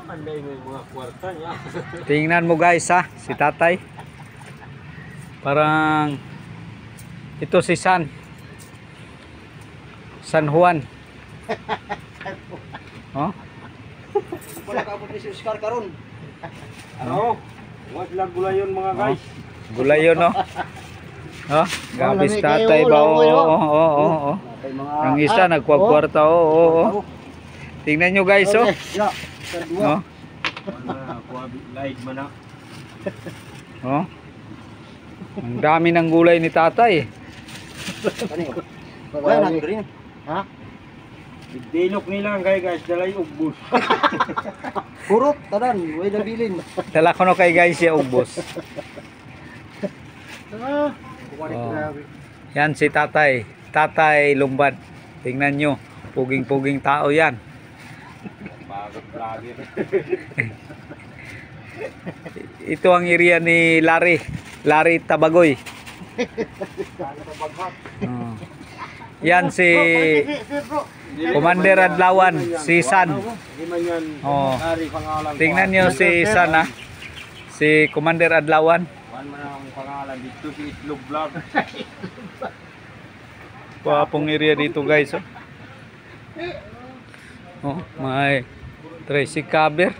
Panday mo yung mga kwarta niya. Tingnan mo guys ha, si tatay. Parang ito si San Juan. Oh? Wala ka po si Oscar karon. Ano? Huwag lang gulayon mga guys. Gulay yun no. Oh, gabi si tatay ba? Oo. Ang isa nagkwakwarta. Oo. Tingnan nyo guys oh. No? Light man na. Oh. Ang dami ng gulay ni tatay. Wala na green. Ha? Dinok nila guys, dalay ugbos. Purot tanan, way nabilin. Dala ko no kay guys ya ubos. Ah. Yan si tatay. Tatay Lumbad. Tingnan nyo. Puging-puging tao yan. Pagod lagi. Ito ang area ni Larry Tabagoy. Oh. Yan si Commander Adlawan, si San. Oh. Tingnan nyo si San ha. Si Commander Adlawan. Kuan man ang pangalan dito si Itlog Vlog. Papong area dito guys oh. Oh, may Tracy Caber.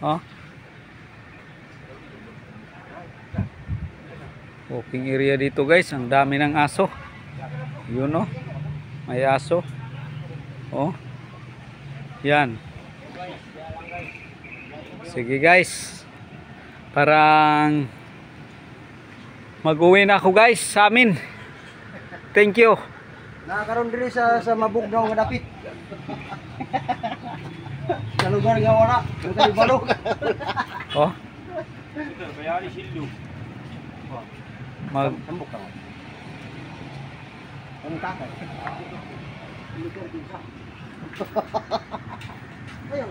Oh. Walking area dito guys, ang dami ng aso. Yun oh. May aso. Oh. Yan. Sige guys. Parang mag-uwi na ako guys sa amin. Thank you. Nakaroon diri sa mabugnaw nga dapit. Sa lugar nga wala, kay balok. Oh. Kaya ni Sildo. Tambok ka. Ang takay. Ayaw.